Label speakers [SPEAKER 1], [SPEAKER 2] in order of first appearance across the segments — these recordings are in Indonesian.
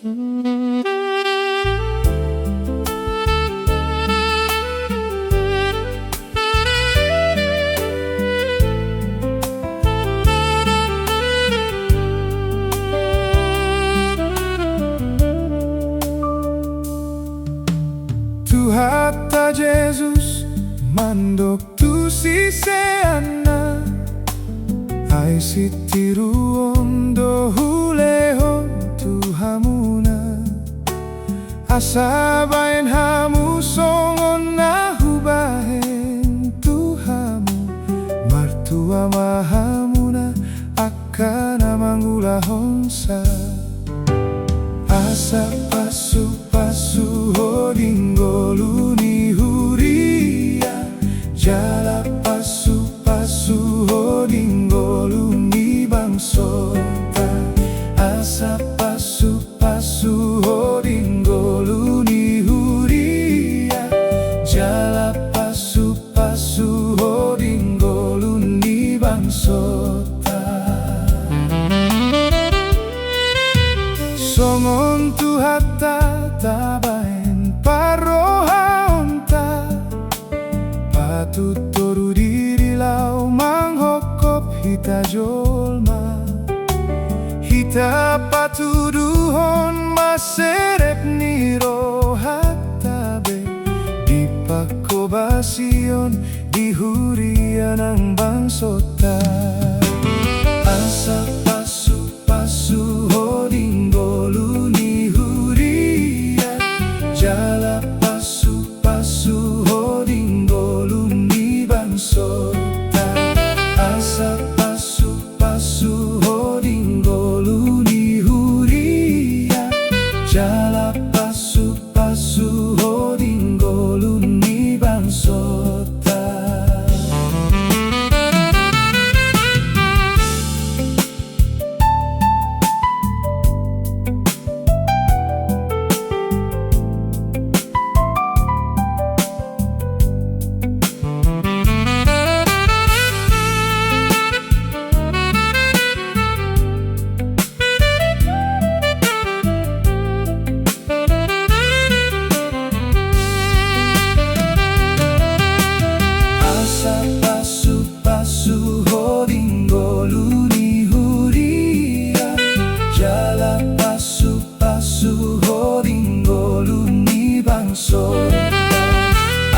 [SPEAKER 1] Tuhan Jesus mandok tu si seana ai sitiru ondo hulehon Tuhamuna asabain hamu songon na hubahen Tuhamu martua mahamuna akana mangulahon sa asa pasu hodingo luni huria jala pasu hodingo luni bangsota asa pasu hodingo luni huria jala pasu hodingo luni bangsota songon tu hatta tabaen paroha onta patutoru diri lau manghokop hita jolma hita patuduhon maserep niro hatabe dipakobasion di hurian ang bangsota asa pasu hodingo luni huria jala pasu hodingo luni bangsota asa pasu hodingo luni huria jala pasu hodingo luni bangsota pasu hodingo luni huria jala pasu hodingo luni bangsota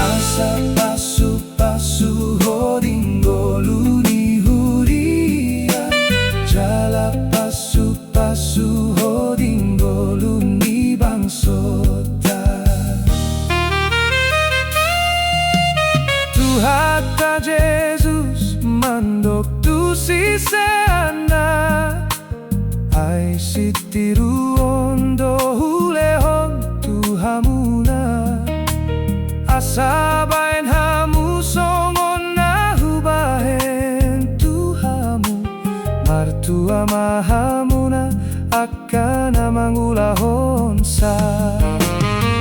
[SPEAKER 1] asa pasu hodingo luni huria jala pasu hodingo luni bangsota Tuhan Jesus mandok tu si seana ai sitiru ondo hulehon Tuhamuna asabain hamu songon na hubahen Tuhamu martua mahamuna akana mangulahon sa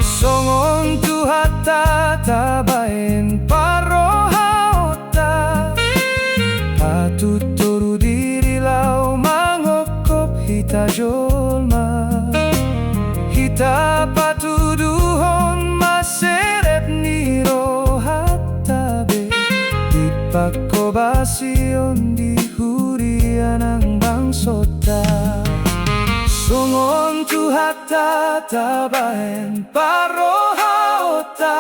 [SPEAKER 1] songon tu hatta tabaen paroha ota patutoru diri lau manghokop hita jolma hita patuduhon maseret niro hatabe dipakobasion di hurian ang bangsota songon tu hatta tabaen paroha ota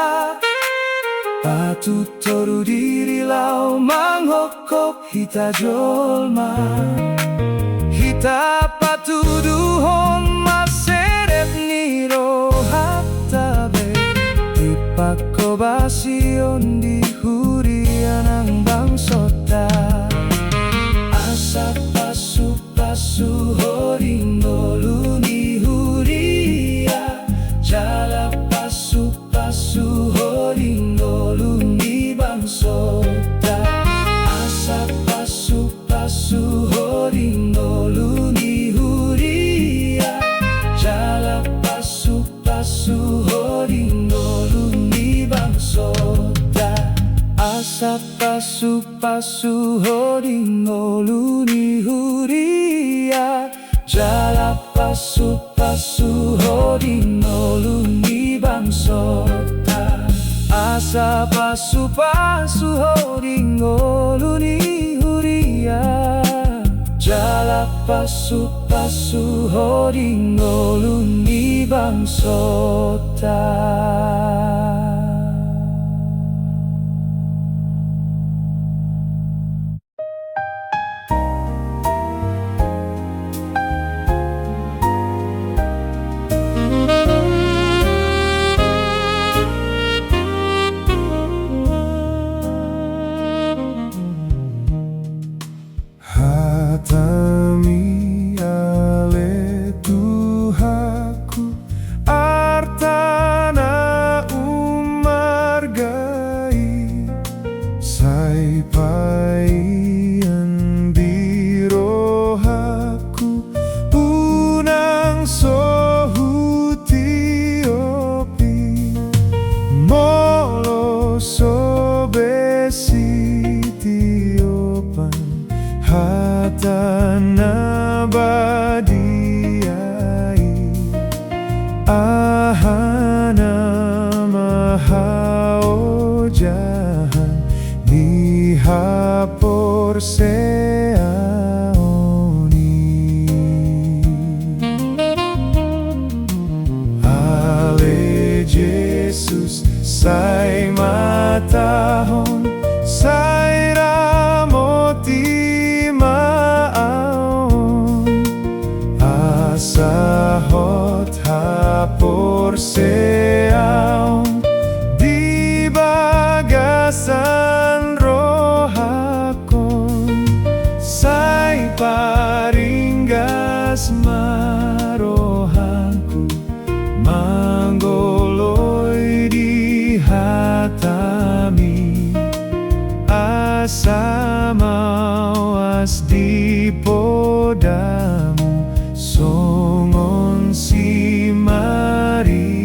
[SPEAKER 1] patutoru diri lau manghokop hita jolma hita patuduhon maseret niro hatabe dipakobasion di hurian ang bangsota asa pasu hodingo luni huria jala pasu hodingo luni bangsota asa pasu hodingo luni huria jala pasu hodingo luni bangsota asa pasu hodingo luni huria jala pasu hodingoluni bangsota. Asa pasu hodingoluni huria, jala pasu hodingoluni bangsota.
[SPEAKER 2] Hatami ale Tuhaku artana umargai sai paian birohaku unang sohuti opi molo sobesi tiopan hatana badiai ahana mahaojahan nihapor seaoni. Ale Jesus sai matahon sai ramoti maon asahot hapor seaon di bagasan rohakon sai paringgas marohanku manggoloi di hatami asa mawas di podamu songon si Mariai.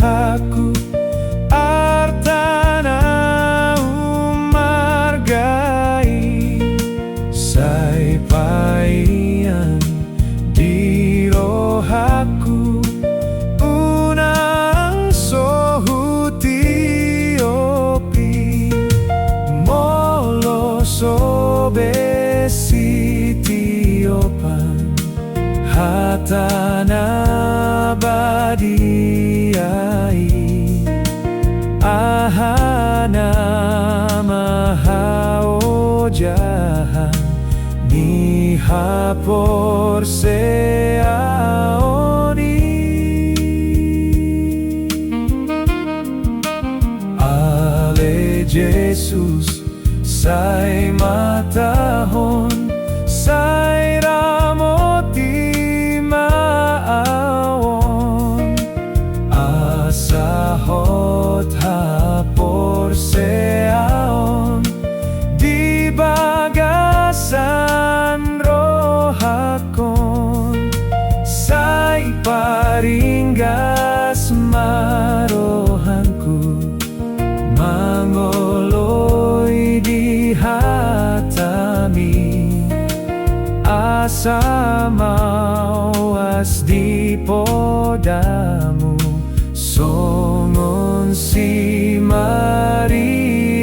[SPEAKER 2] Aku artana umargai sai paian di rohaku unang sohuti opi molo sobesi tiopan hatana badiai ahana mahaojahan nihapor seaoni. Ale Jesus sai matahon sai ramoti maawon asahot hapor seaon di bagasan rohakon sai paringgas marohanku mangoloi di hatami asa mawas di podamu songon si Mariai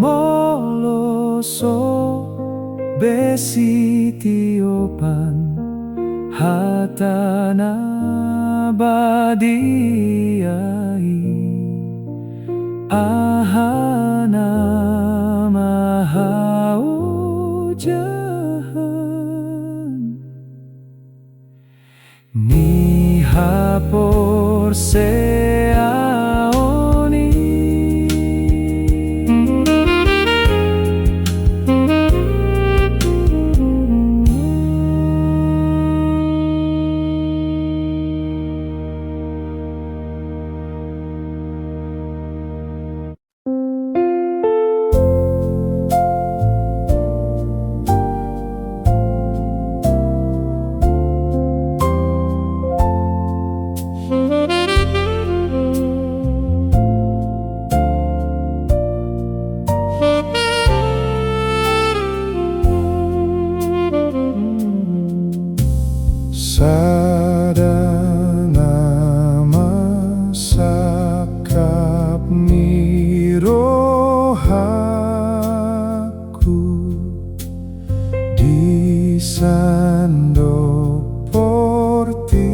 [SPEAKER 2] moloso besi tiopan hatana badiai ahana mahaujahan ni hapor se aoni
[SPEAKER 1] Sadana sakap ni rohaku di sando portibion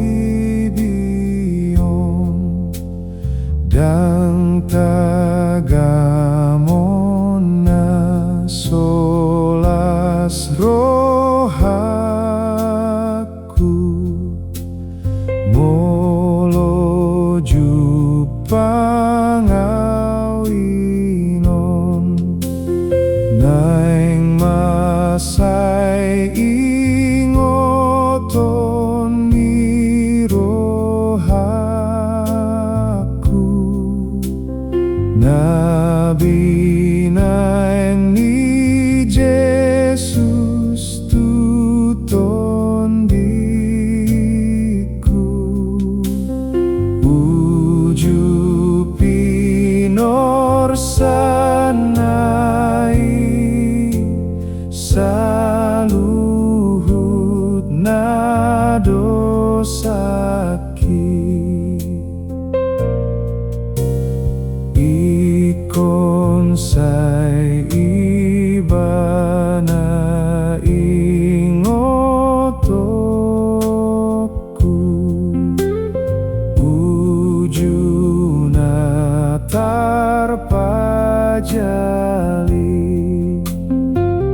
[SPEAKER 1] dan tagamon na solas molo jupangawinon naing masay ingoton ni rohaku nabinaing ni Jesus tuton sanai saluhut na dosaki ikon say ibana ingotokku ujuna tarpajali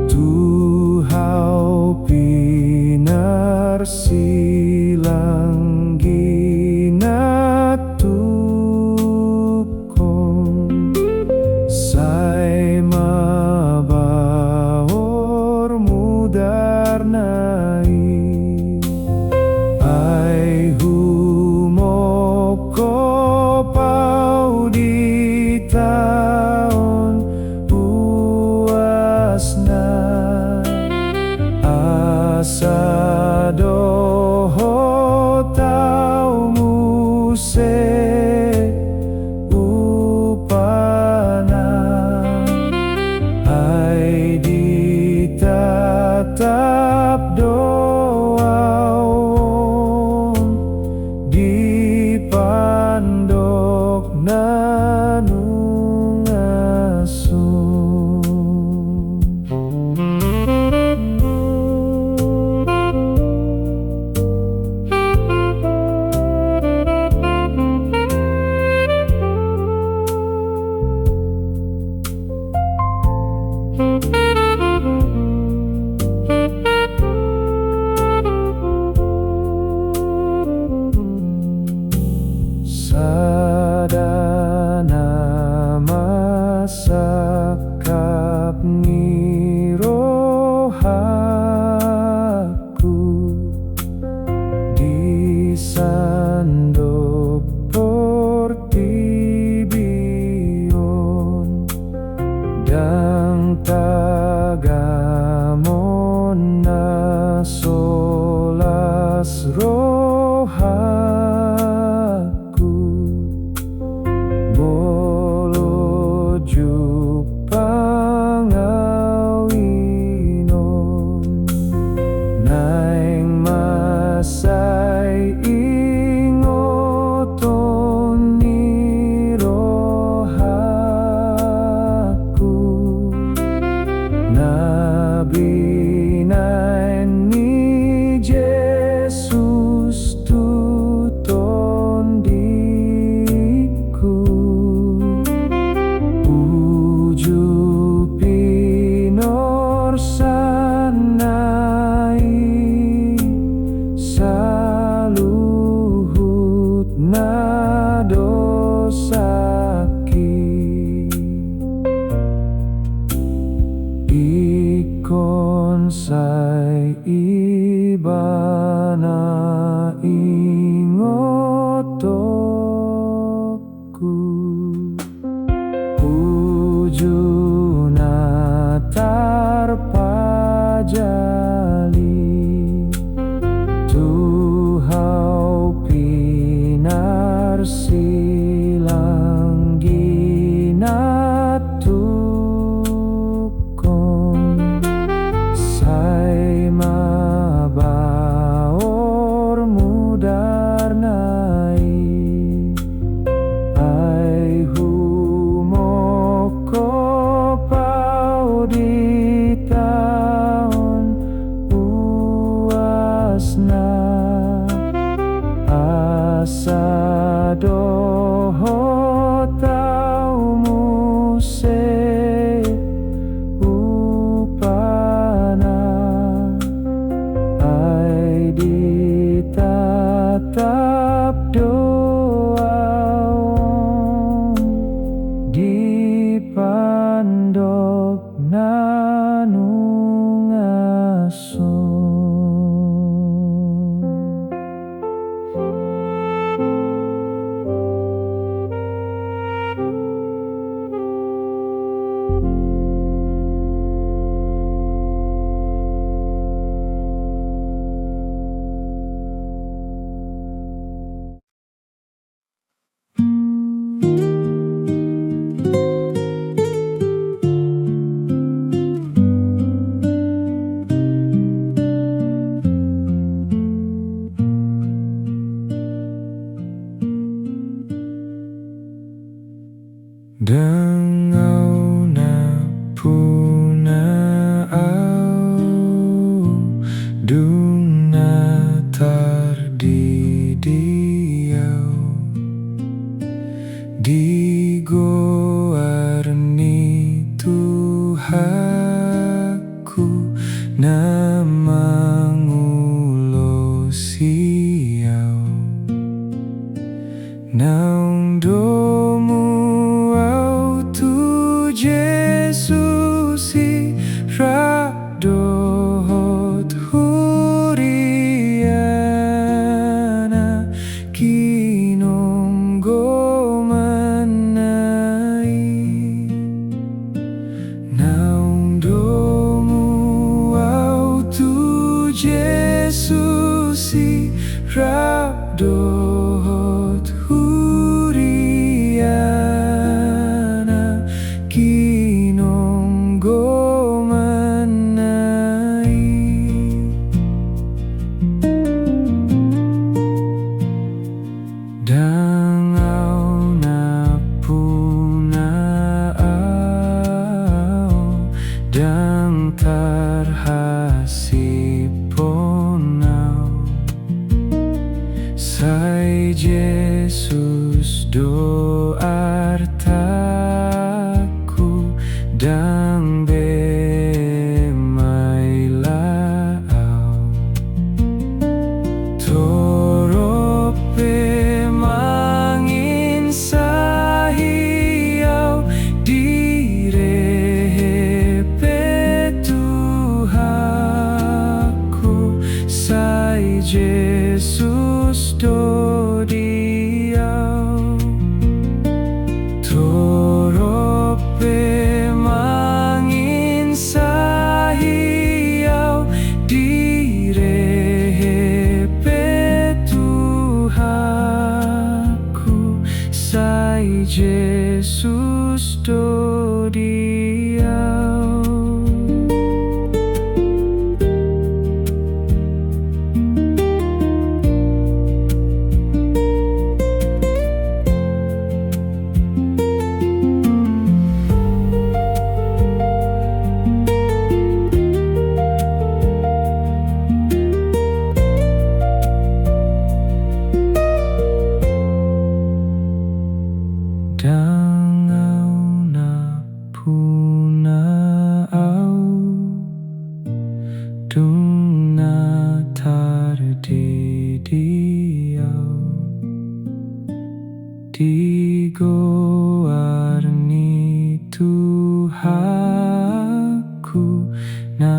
[SPEAKER 1] tuhau pinar silang ginatukon say mabaor mudarnai ay humoko pau di taon puasna asa doho tau muse upana ay ditatap doaon di pandok nanungasun sadana masakap ni rohaku di sando portibion dan ibana ingotoku ujuna tarpajali tuhau pinar silang ginatukon sai mabaor mudarnai ai humoko pau di taon uasna asa doho tau muse upana ai ditatap doaon di pandok nanungason. Dengau na puna au dung na tardidiau di goarni tuhaku na mangulo siau naung domu Yesusi radohot huriana kinonggo manai naung domu autu Yesusi radohot huriana kinonggo manai dangau na puna au dang tarhasiponau sai Jesus do artaku dang be mai lao torope mangin sahiau direpe tuhaku sai Jesus do diau torope mangin sahiau direpe tuhaku sai Jesus do diau. Dangau na puna au dung na tardidiau di goarni tuhaku na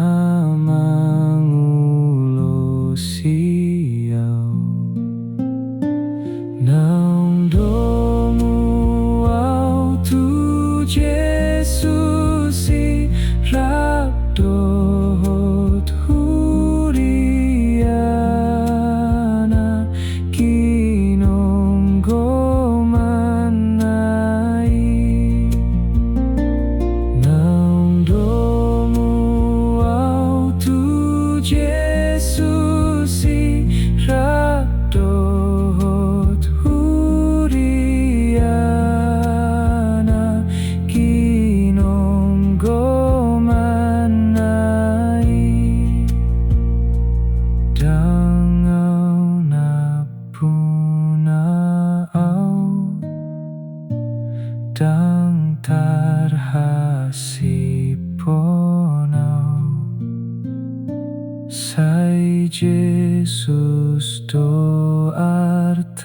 [SPEAKER 1] mangu
[SPEAKER 2] Jesus irabdot huriana kinonggomanai naundomu au tu Jesus irabdot huriana kinonggomanai dangau na punau dang tarhasiponau sai Jesus do artaku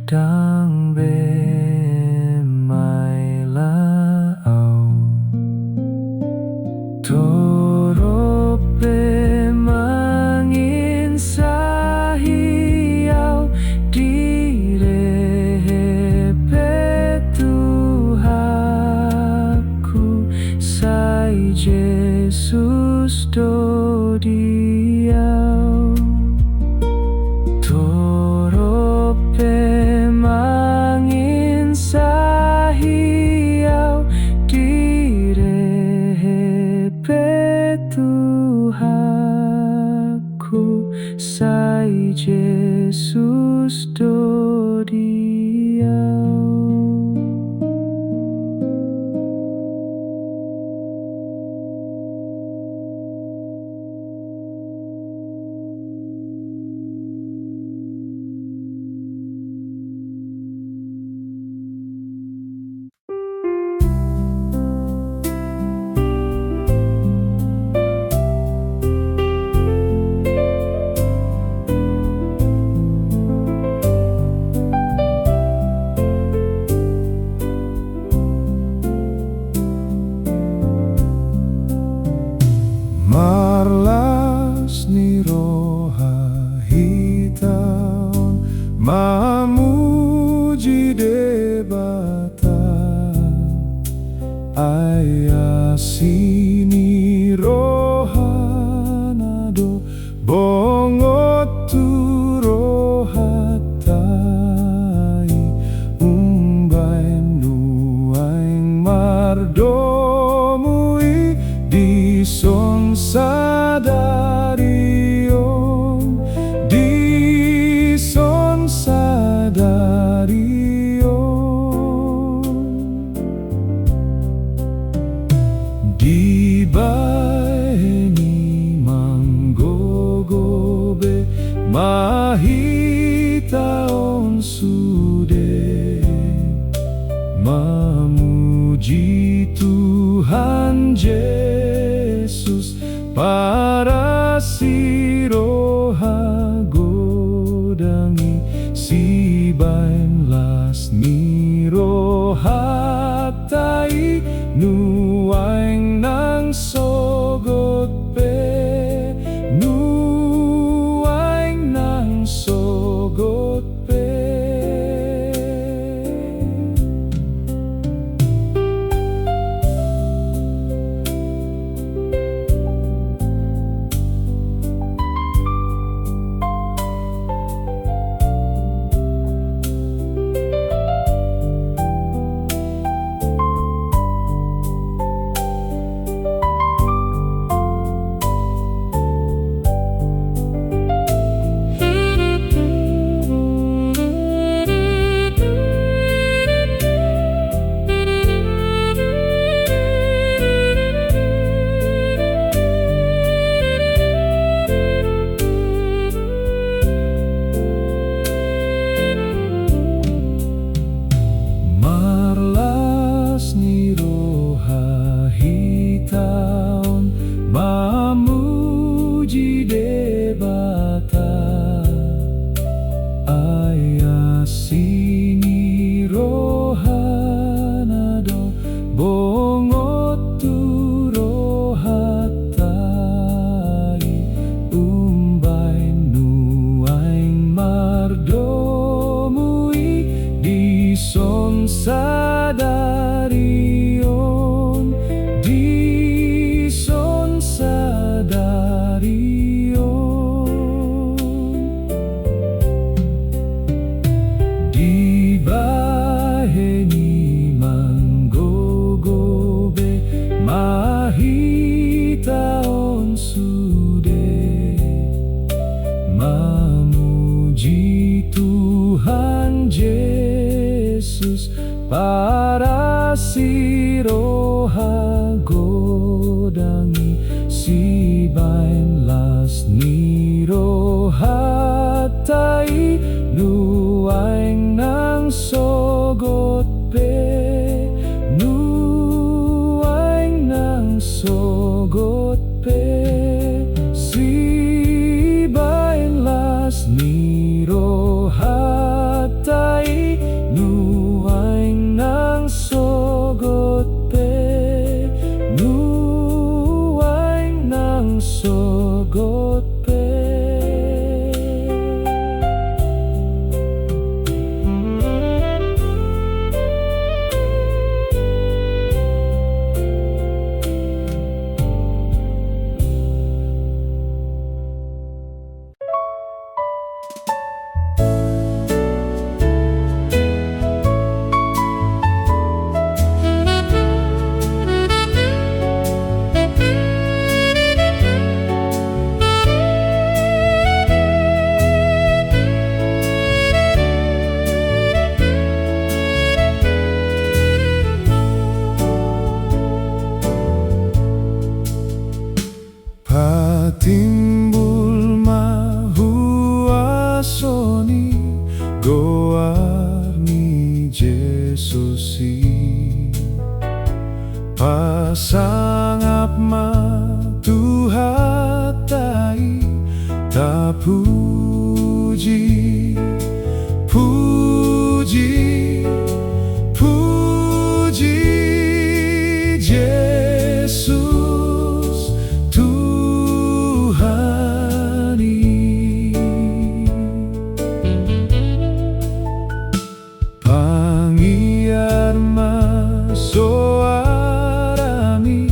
[SPEAKER 2] dang bemailau torope mangin sahiau direpe Tuhaku sai Jesus do diau torope mangin sahiau direpe Tuhaku sai Jesus do diau. Marlas ni roha hitaon mamuji debata ayasini roha nado bongot tu roha tai umbai nuaing mardomui di son sadarion di son sadarion di baini manggogobe mahitaon sude mamuji Tuhan Yesus para si roha godangi si bain las ni roha tai nuaing nang sogot pe nuaing nang sogot pe. sadarion, dison sadarion, di baheni manggogobe mahitaon sude, memuji Tuhan Yesus para siroha godangi si bain las nirohatai nuaing nang sogot pe, nuaing nang sogot pe, si bain las nirohatai nuaing nang sogot pe, nuaing nang sogot pe. Patimbul mahuasoni goarni Jesusi, pasangap matuhatai tapuji, puji, puji Yesus Tuhani, pangiar masoarami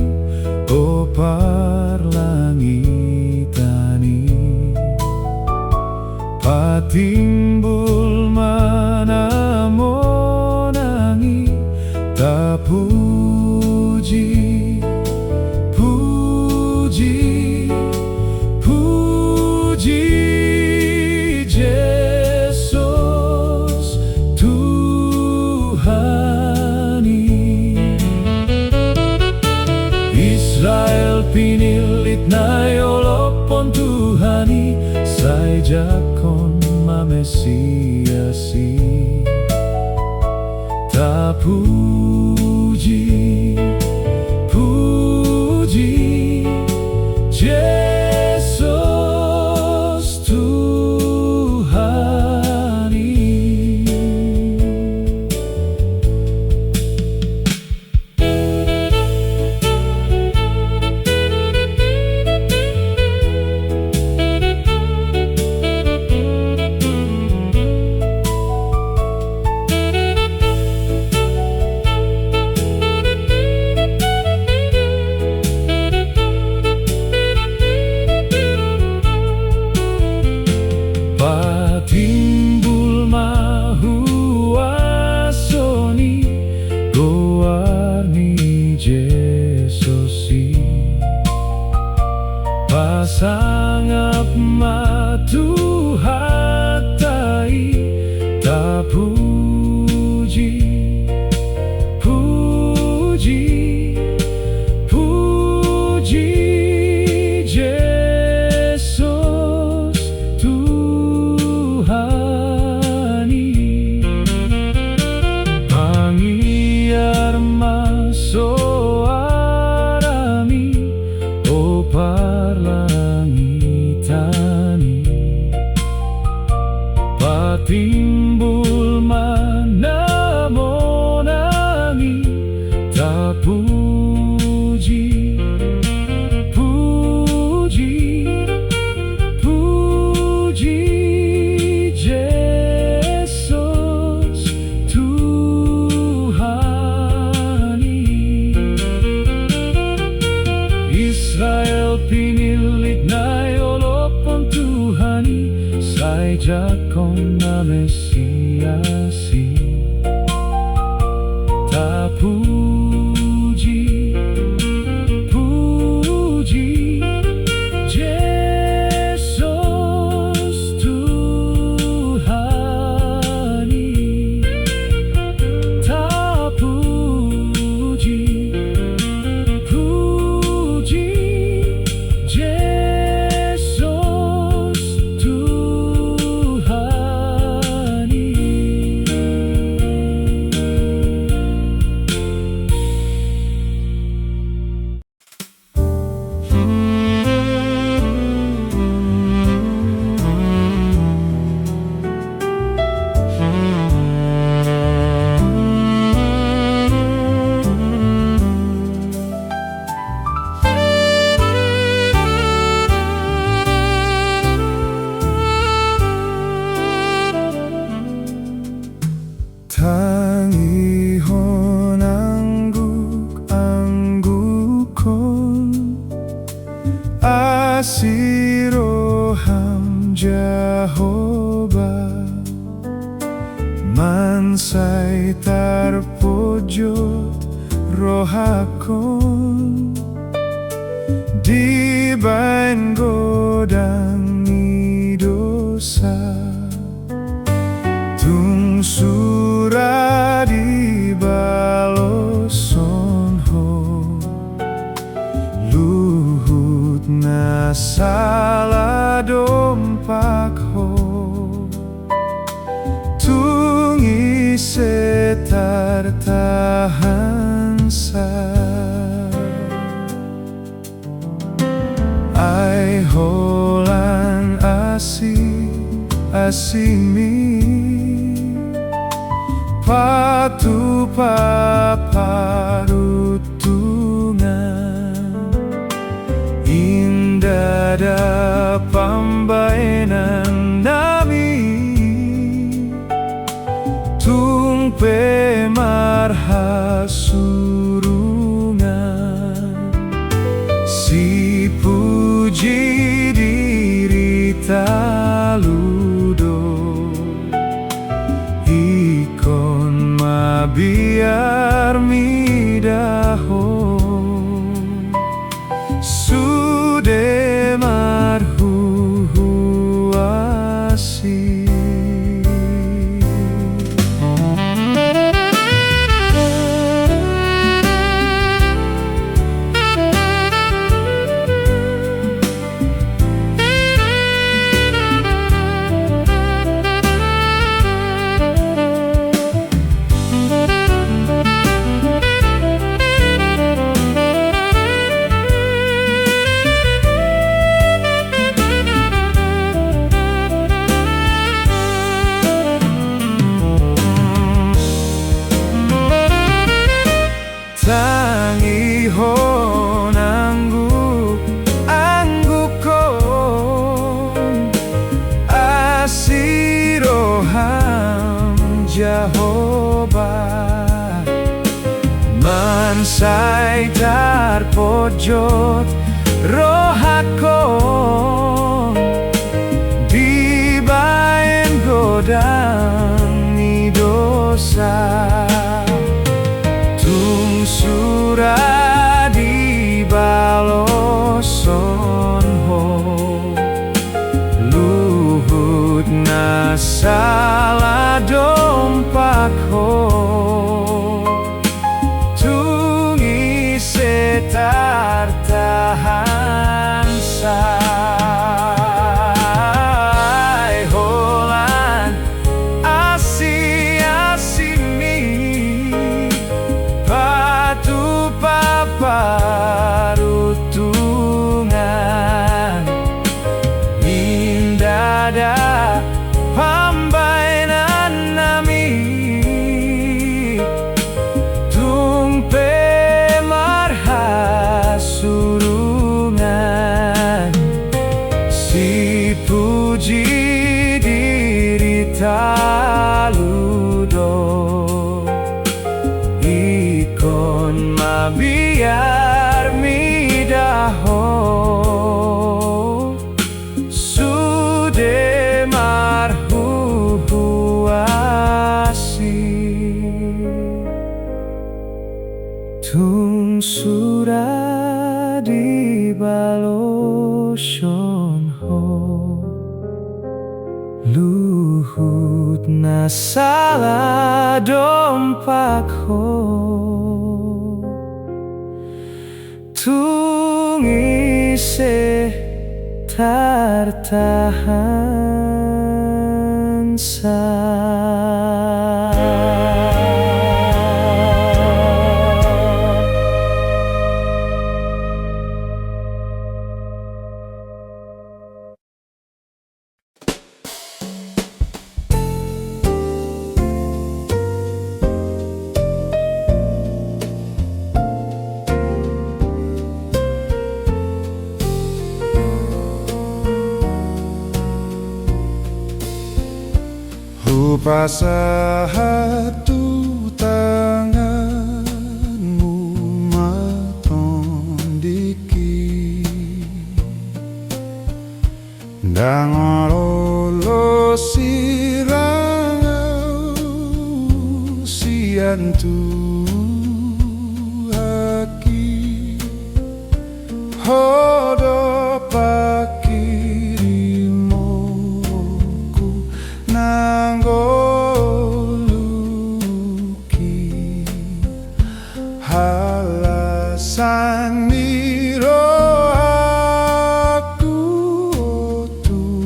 [SPEAKER 2] o parlangitani, patimbul manamonangi tapuji, puji, puji Yesus Tuhani. Israel pinilit na yolopon Tuhani, say jakon mamesiasi, tapuji, puji Yesus Tuhani. Patimbul mahuasoni goarni Jesusi, pasangap matuhatai tapuji, puji, puji Yesus Tuhani, pangiar puji, puji Yesus Tuhani. Tak puji, puji Yesus Tuhani.
[SPEAKER 1] Tangihon angguk-anggukon asiroham Jehovah, mansai tarpojot rohakon dibain godang dosa. Tung suradi baloson ho, luhut na sala dompak ho. Tung ise tartahan sa, ai holan asimi patu paparutungan indah da pambainan nami tungpe marhasurungan si puji diri taludo ikon mabiar midaho sude marhuhuasi. Tangihon angguk-anggukon asiroham Jehovah, mansai tarpojot rohakon dibain godang dosa. Tung suradi baloson ho, luhut na sala dompak ho. Tung ise tartahan sa, ai holan asimi patu paparutungan indah da pambainan nami tungpe marhasurungan si puji diri taludo ikon mabiar midaho sude marhuhuasi. Tung sudah di baloson ho luhut na salah dompak ho tung ise tertahan sa.
[SPEAKER 3] Upasa satu tanganmu matondiki ndang lolo sirangau siantu aki hodo pakirimoku nanggoluki halasan miro aku tuaki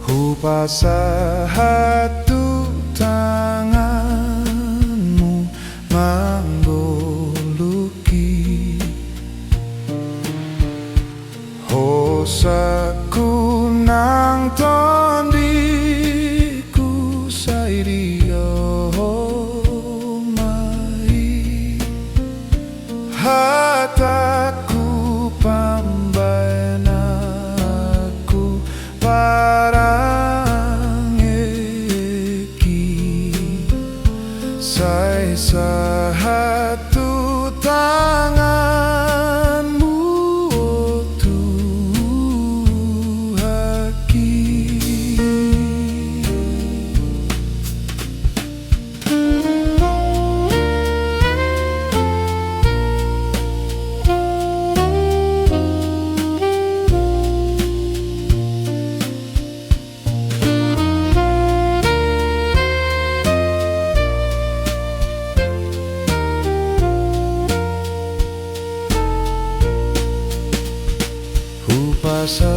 [SPEAKER 3] upasa hatu tanganmu manggoluki hosaku nang tondiku sairio mai hataku pambainaku parangeki sai sahatu tanganmu upasa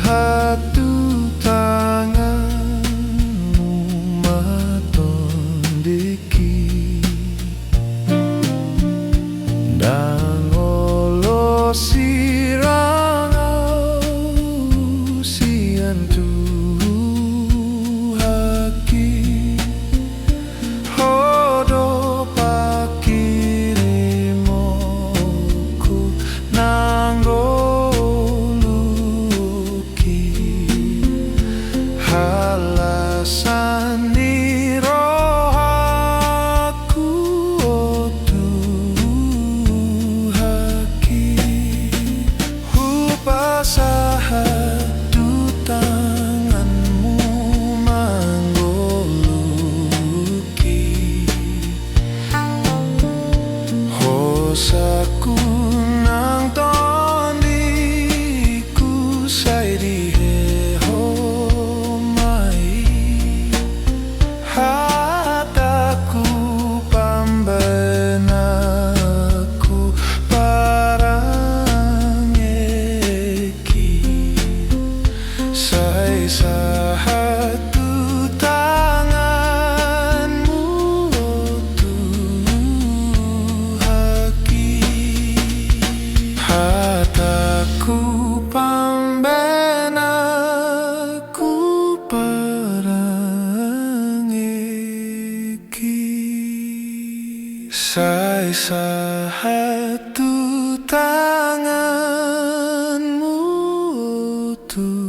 [SPEAKER 3] hatu tanganmu matondiki ndang olo sirangau siantu haki hodo pakirimoku nanggo halasan niro aku tuaki upasa hatu tanganmu manggoluki hosaku nang tondiku sairi hataku pambenaku parangeki sai sahatu tanganmu tuhaki hataku pambenaku sai sahatu tanganmu tuhaki.